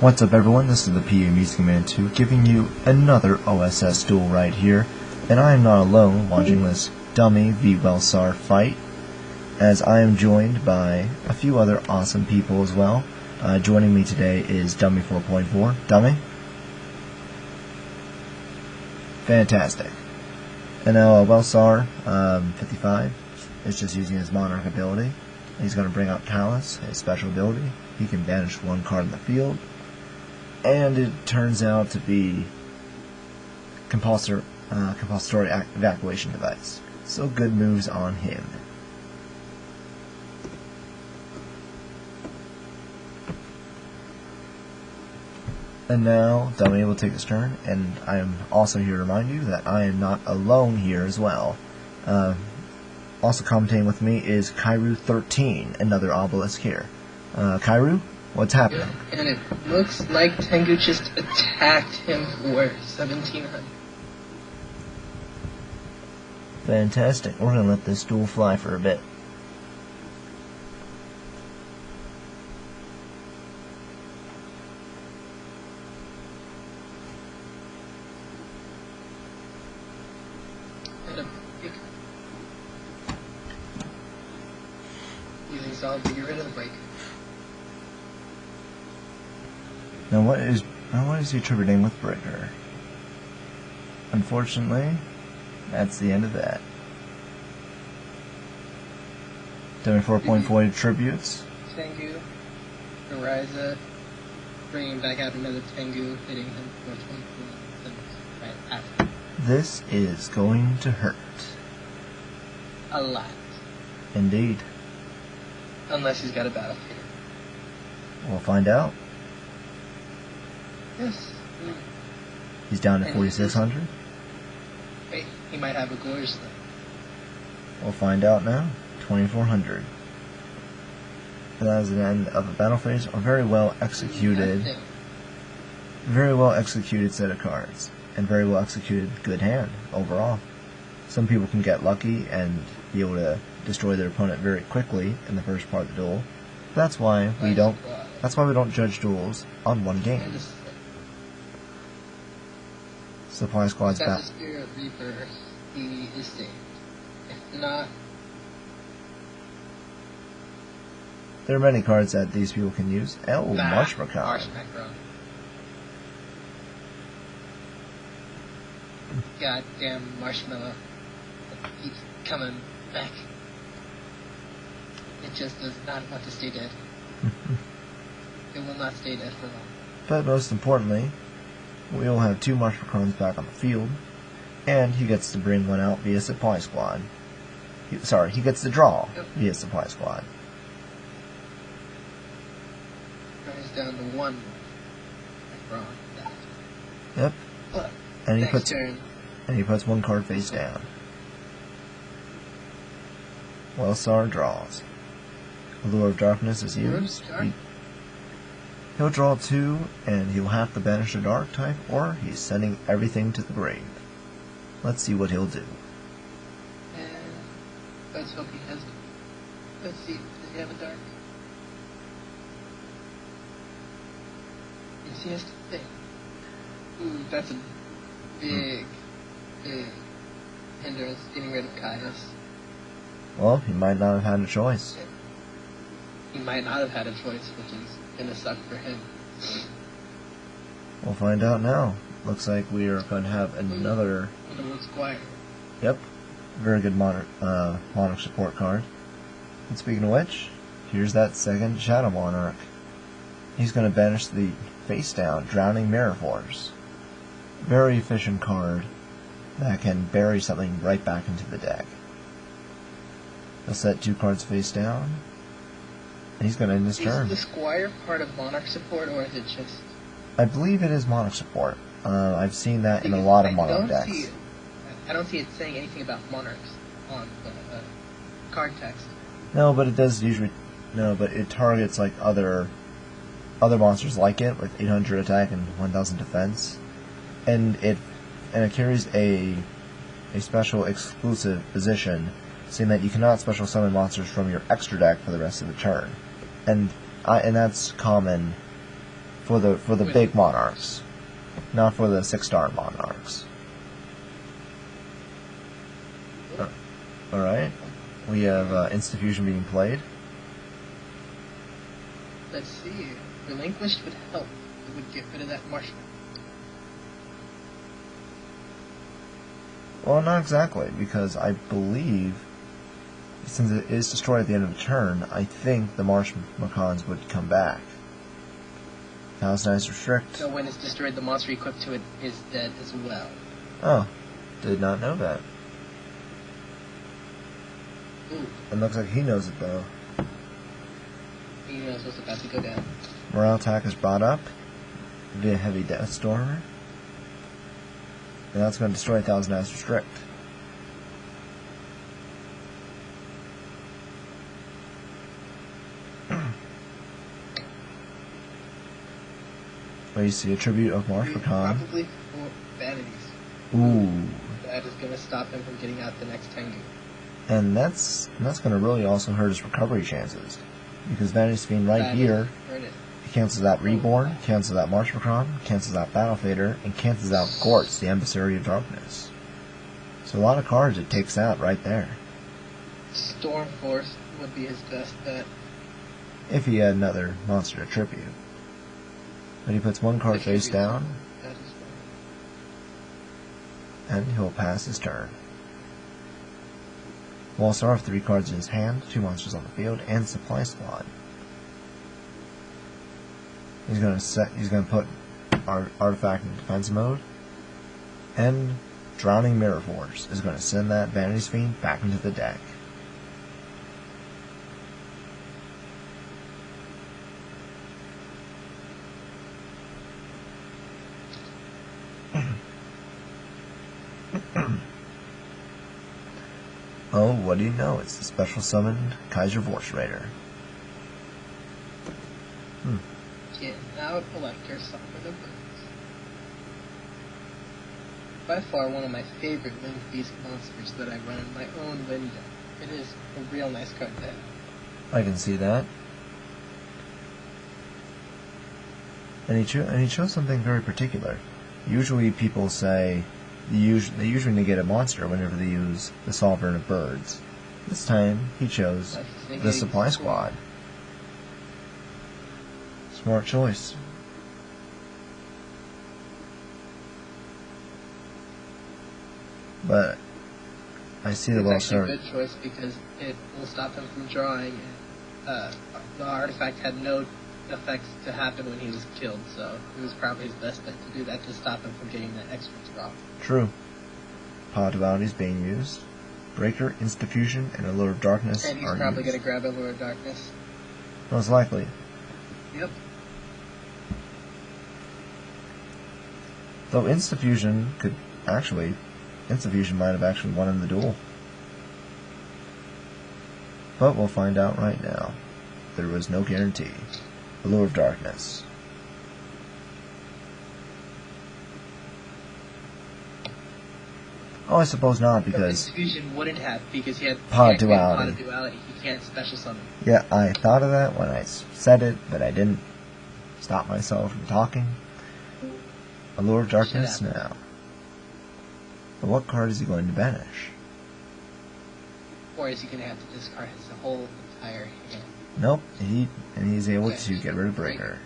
What's up everyone, this is the PA Music Man 2 giving you another OSS duel right here, and I am not alone watching this Dummy v Welsar fight, as I am joined by a few other awesome people as well. Joining me today is Dummy4.4. Dummy? Fantastic. And now Welsar55 is just using his Monarch ability. He's going to bring out Talus, his special ability. He can banish one card in the field. And it turns out to be compulsory evacuation device. So good moves on him. And now Dummy will take his turn, and I am also here to remind you that I am not alone here as well. Also commentating with me is Kairu13, another obelisk here. Kairu? What's happening? Yeah, and it looks like Tengu just attacked him for 1700. Fantastic. We're gonna let this duel fly for a bit. And a big using solid to get rid of the break. Now what is he attributing with Breaker? Unfortunately, that's the end of that. Dummy4.4 attributes. Tengu, Ariza, bringing back out another Tengu, hitting him for 24 right after. This is going to hurt. A lot. Indeed. Unless he's got a battle fear. We'll find out. Yes. He's down to 4,600. Wait, he might have a glorious thing. We'll find out now. 2,400. And that is the end of a battle phase. A very well executed set of cards. And very well executed good hand overall. Some people can get lucky and be able to destroy their opponent very quickly in the first part of the duel. That's why we don't judge duels on one game. Supply squad's back. If the Spirit Reaper, he is saved. If not, there are many cards that these people can use. Marshmallow. Goddamn Marshmallow. Keeps coming back. It just does not want to stay dead. It will not stay dead for long. But most importantly, we will have two Marshmallows back on the field, and he gets to bring one out via supply squad. He gets to draw via supply squad. He's down to one. Wrong. Yep. But and he puts one card face down. Welsar draws. Allure of Darkness is used. He'll draw two, and he'll have to banish a dark type, or he's sending everything to the grave. Let's see what he'll do. And let's hope he has it. Let's see, does he have a dark? Yes, he has to think. Ooh, that's a big hindrance, getting rid of Caius. Well, he might not have had a choice. He might not have had a choice, which is gonna suck for him. We'll find out now. Looks like we are going to have another. Squire. Yep, very good Monarch support card. And speaking of which, here's that second Shadow Monarch. He's going to banish the face down Drowning Mirror Force. Very efficient card that can bury something right back into the deck. He'll set two cards face down. And he's going to end his turn. Is the Squire part of Monarch support, or is it just... I believe it is Monarch support. I've seen that in a lot of Monarch decks. I don't see it saying anything about Monarchs on the card text. No, but it does usually... No, but it targets like other monsters like it, with 800 attack and 1000 defense. And it carries a special exclusive position, saying that you cannot special summon monsters from your extra deck for the rest of the turn. And that's common For the big monarchs, not for the 6-star monarchs. Alright. We have Insta-Fusion being played. Let's see. Relinquished would help. It would get rid of that marshmallow. Well, not exactly, because I believe, since it is destroyed at the end of the turn, I think the Marsh Macons would come back. Thousand Eyes Restrict. So when it's destroyed, the monster equipped to it is dead as well. Oh, did not know that. Ooh. It looks like he knows it, though. He knows what's about to go down. Morale attack is brought up via Heavy Death Stormer. And that's going to destroy Thousand Eyes Restrict. Well, you see a tribute of Marsh Macon. Probably 4 vanities. Ooh. That is going to stop him from getting out the next Tengu. And that's going to really also hurt his recovery chances. Because Vanity's Fiend right here, he cancels that Reborn, cancels that Marsh Macon, cancels that Battle Fader, and cancels out Gortz, the Emissary of Darkness. So a lot of cards it takes out right there. Storm Force would be his best bet. If he had another monster to tribute. But he puts one card face down, and he'll pass his turn. Welsar have 3 cards in his hand, 2 monsters on the field, and Supply Squad. He's gonna put our artifact in defense mode, and Drowning Mirror Force is gonna send that Vanity's Fiend back into the deck. Oh, what do you know? It's the special summoned Kaiser Voice Raider. Get out Elector, Suffer the Birds. By far one of my favorite Wind Beast monsters that I run in my own wind deck. It is a real nice card to have. I can see that. And he chose something very particular. Usually people say they usually negate a monster whenever they use the Sovereign of Birds. This time he chose the Supply Squad. Smart choice. But I see the It's actually Welsar. a good choice because it will stop him from drawing. And, the artifact had no effects to happen when he was killed, so it was probably his best bet to do that to stop him from getting that extra draw. True. Power Duality is being used. Breaker, Insta-Fusion, and Allure of Darkness And he's are probably used. going to grab Allure of Darkness. Most likely. Yep. Though Insta-Fusion might have actually won in the duel. But we'll find out right now. There was no guarantee. Allure of Darkness. Oh, I suppose not, because Fusion wouldn't have, because he had Pod Pot Duality. of Duality. He can't special summon. Yeah, I thought of that when I said it, but I didn't stop myself from talking. Allure of Darkness now. But what card is he going to banish? Or is he going to have to discard his whole entire hand? Nope, he's able to get rid of Breaker.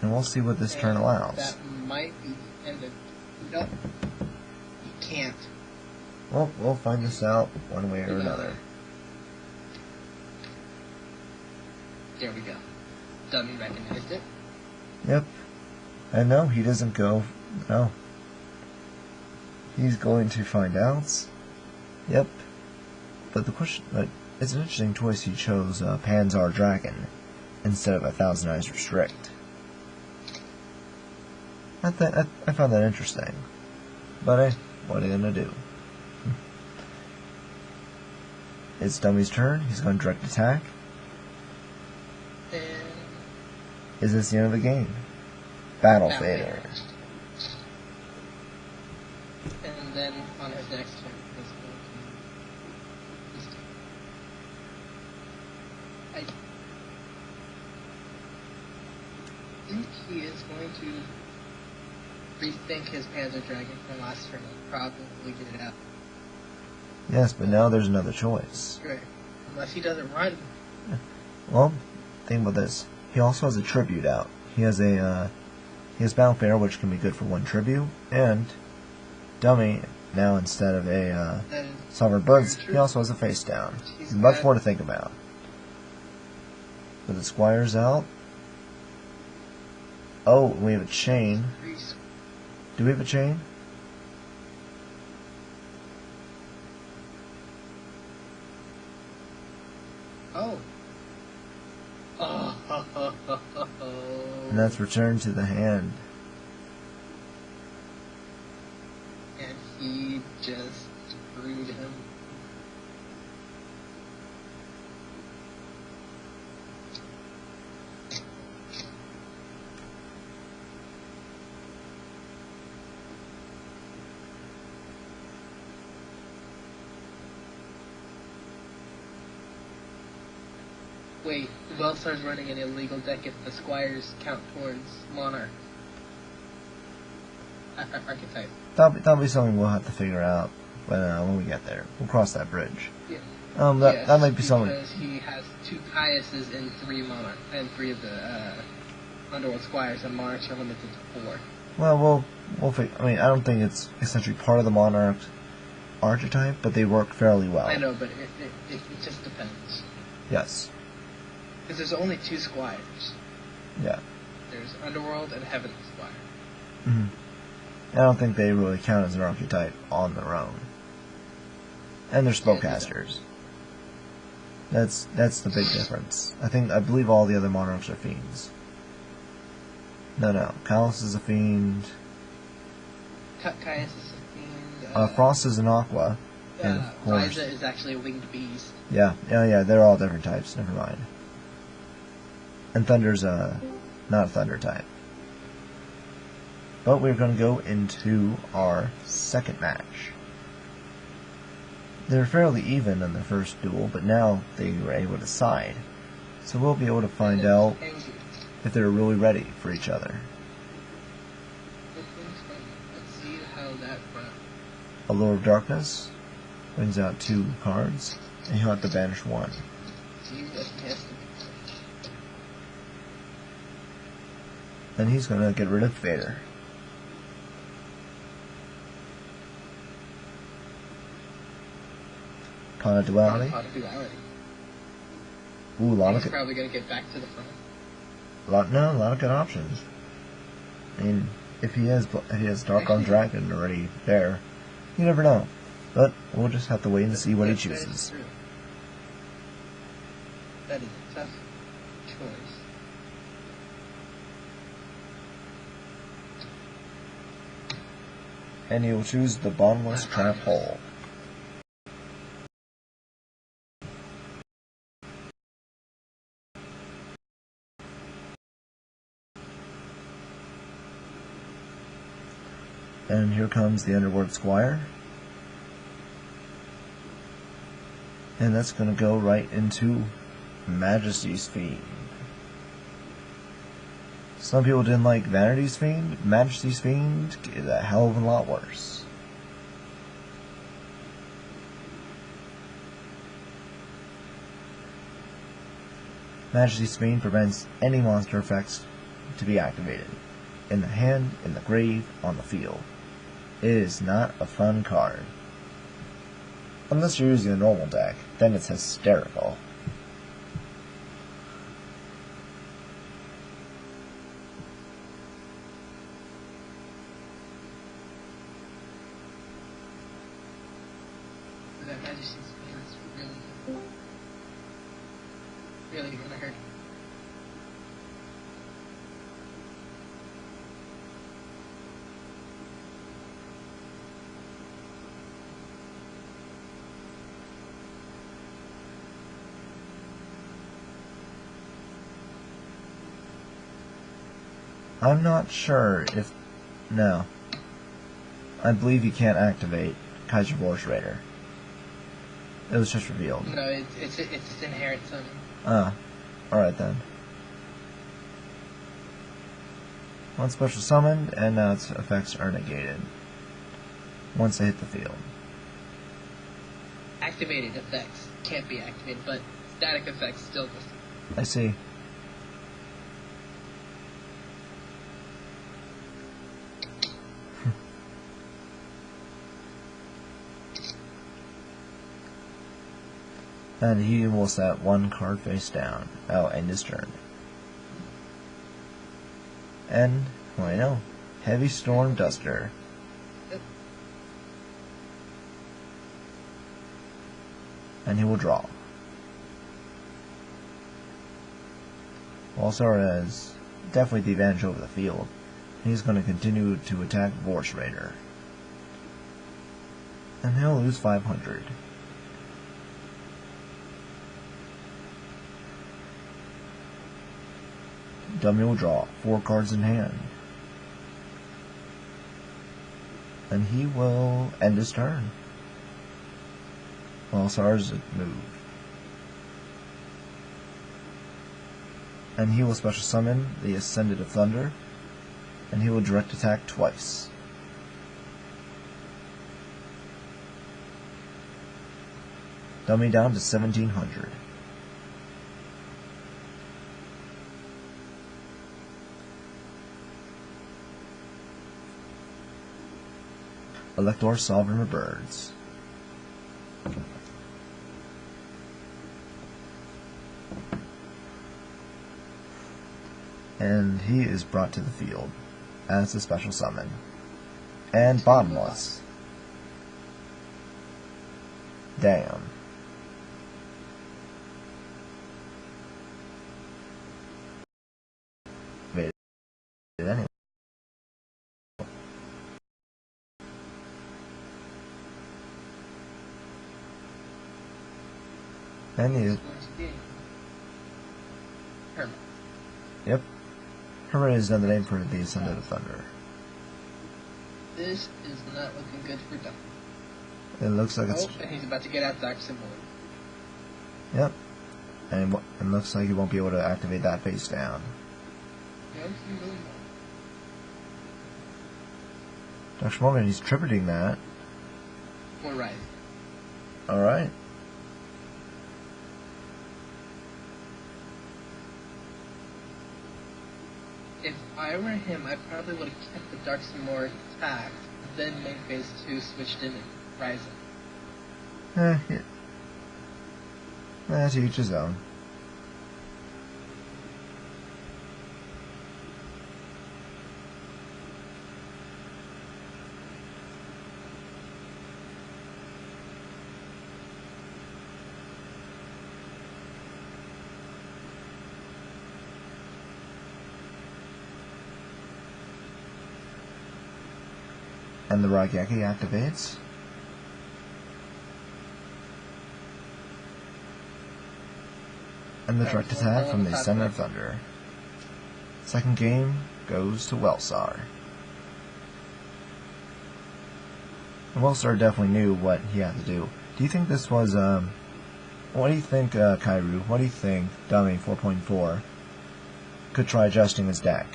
And we'll see what this turn allows. That might be the end of... Nope. He can't. Well, we'll find this out one way or another. There we go. Dummy recognized it. Yep. And no, he doesn't go... No. He's going to find out. Yep. But the question... But it's an interesting choice he chose Panzer Dragon instead of 1,000 Eyes Restrict. I found that interesting. But hey, what are you gonna do? It's Dummy's turn. He's going to direct attack. And... Is this the end of the game? Battle Fader. And then on his next turn, he's going to... think he is going to rethink his Panzer Dragon from last turn and probably get it out. Yes, but now there's another choice. Right. Unless he doesn't run. Well, think about this. He also has a tribute out. He has Battle Fair, which can be good for 1 tribute, and Dummy, now instead of a Sovereign Birds, he also has a face down. Much more to think about. But the Squire's out. Oh, we have a chain. Do we have a chain? Oh. And that's returned to the hand. And he just screwed him. Wait, Welsar's running an illegal deck if the Squires count towards Monarch. Archetype. That'll be something we'll have to figure out when we get there. We'll cross that bridge. Yeah. That might be something. Because he has 2 Caiuses and 3 Monarch, and 3 of the Underworld Squires, and Monarchs are limited to 4. Well, we'll figure. I mean, I don't think it's essentially part of the Monarch archetype, but they work fairly well. I know, but it just depends. Yes. Because there's only 2 Squires. Yeah. There's Underworld and Heavenly Squire. Mm-hmm. I don't think they really count as an archetype on their own. And they're spellcasters. That's the big difference. I believe all the other Monarchs are fiends. No. Callus is a fiend. Caius is a fiend. Frost is an aqua. And of course, Liza is actually a winged beast. Yeah. They're all different types. Never mind. And Thunder's not a Thunder type. But we're going to go into our second match. They were fairly even in the first duel, but now they were able to side. So we'll be able to find out if they're really ready for each other. Let's see how that runs. Allure of Darkness brings out 2 cards, and he'll have to banish 1. See what he has to do. And he's going to get rid of Vader. Pot of Duality. Ooh, a lot He's of probably going to get back to the front. a lot of good options. I mean, if he has Dark-Armed Dragon already there, you never know. But we'll just have to wait and see what he chooses. That is a tough choice. And he will choose the Bottomless Trap Hole. And here comes the Underworld Squire. And that's going to go right into Majesty's Fiend. Some people didn't like Vanity's Fiend. Majesty's Fiend is a hell of a lot worse. Majesty's Fiend prevents any monster effects to be activated. In the hand, in the grave, on the field. It is not a fun card. Unless you're using a normal deck, then it's hysterical. That Majesty's Fiend is really going to hurt. I'm not sure if... No. I believe you can't activate Kaiser Vor's Raider. It was just revealed. No, it's inherent summon. Alright then. One special summoned, and now its effects are negated once they hit the field. Activated effects can't be activated, but static effects still just. I see. And he will set one card face down. Oh, end his turn. And, well, I know, Heavy Storm Duster. And he will draw. Welsar has definitely the advantage over the field. He's going to continue to attack Vorse Raider. And he'll lose 500. Dummy will draw 4 cards in hand. And he will end his turn. Welsar's move. And he will special summon the Ascendant of Thunder. And he will direct attack twice. Dummy down to 1700. Elector Sovereign of Birds. And he is brought to the field as a special summon. And bottomless. Damn. Wait, anyway. And he, Hermit. yep. Hermit is another name for the Ascendant of Thunder. This is not looking good for Dummy. It looks like it's... Oh, and he's about to get out Dark Symbol. Yep. And it looks like he won't be able to activate that face down. No, he will not. Dr. Morgan, he's tributing that. Or Rise. Alright. If I were him, I probably would have kept the Dark Symbol intact, then made phase 2 switched in and Rising. Yeah. To each his own. And the Raigeki activates. And the direct attack from the Ascendant of Thunder. Second game goes to Welsar. And Welsar definitely knew what he had to do. Do you think this was, what do you think, Kairu, what do you think Dummy4.4 could try adjusting his deck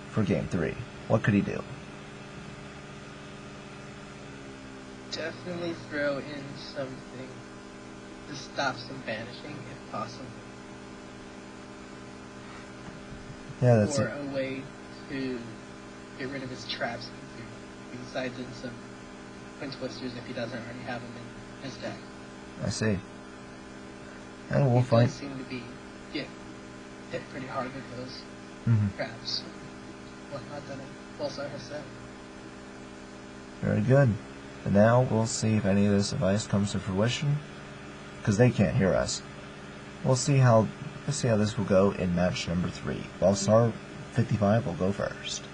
for game 3? What could he do? Definitely throw in something to stop some banishing, if possible. Yeah, that's or it. a way to get rid of his traps besides in some Twin Twisters if he doesn't already have them in his deck. I see. And we'll He fight. does seem to be hit pretty hard with those traps. Whatnot that Welsar has said. Very good. And now we'll see if any of this advice comes to fruition, because they can't hear us. Let's see how this will go in match number 3. Welsar55 will go first.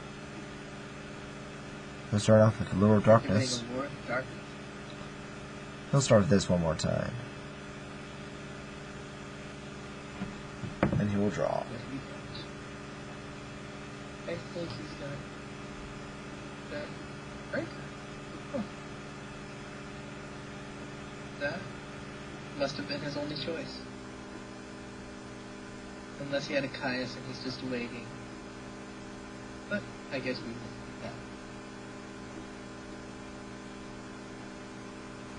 He'll start off with the Lure of Darkness. He'll start with this one more time. And he will draw. I think he's gonna break. That must have been his only choice. Unless he had a Caius and he's just waiting. but I guess we will do that.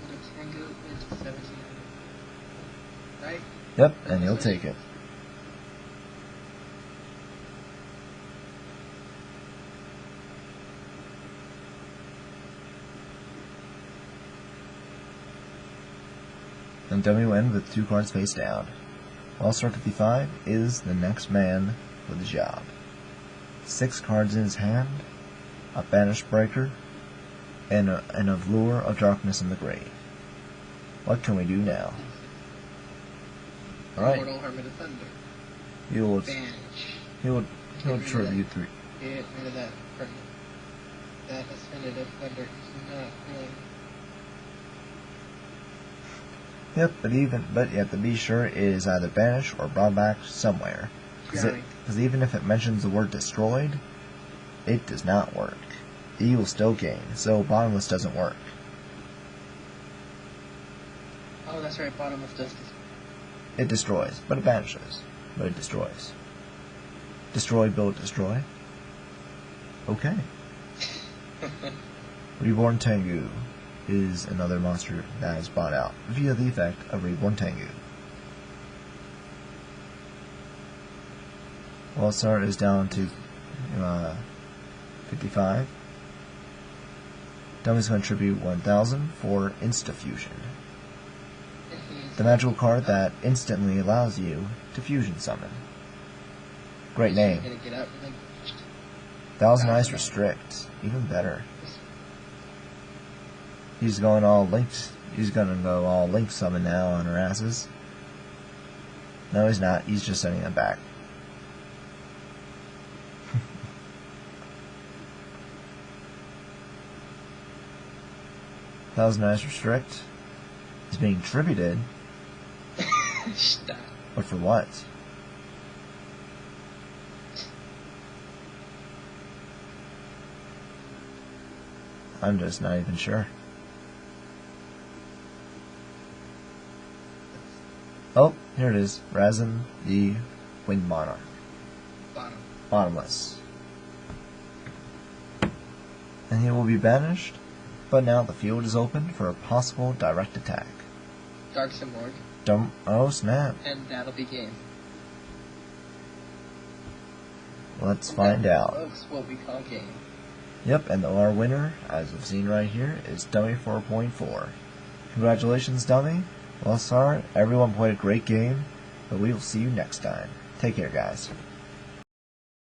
And a tango into 1700. Right? Yep, and he'll take it. And Dummy will end with 2 cards face down. Welsar55 is the next man for the job. 6 cards in his hand, a Banish Breaker, and a Lure of Darkness in the grave. What can we do now? Alright. Mortal Hermit of Thunder. He'll Banish. tribute 3. Get rid of that permanent. That Ascended Thunder is not really. Yep, but you have to be sure it is either banished or brought back somewhere. Because even if it mentions the word destroyed, it does not work. E will still gain, so bottomless doesn't work. Oh, that's right, bottomless does destroy. It destroys, but it banishes. But it destroys. Destroy, build, destroy. Okay. Reborn Tengu is another monster that is brought out via the effect of Reborn Tengu. Welsar is down to 55. Dummy's going to tribute 1000 for Insta-Fusion. The magical card that instantly allows you to fusion summon. Great name. 1000 Ice Restrict. Even better. He's going all linked. He's gonna go all link summon now on our asses. No, he's not. He's just sending them back. Thousand Ice Restrict is being tributed. Stop. But for what? I'm just not even sure. Oh, here it is. Razin the Wind Monarch. Bottomless. And he will be banished, but now the field is open for a possible direct attack. Dark Simorg. Oh snap. And that'll be game. Let's find out. Folks, what we call game. Yep, and our winner, as we've seen right here, is Dummy4.4. Congratulations, Dummy. Well, sorry, everyone played a great game, but we will see you next time. Take care, guys.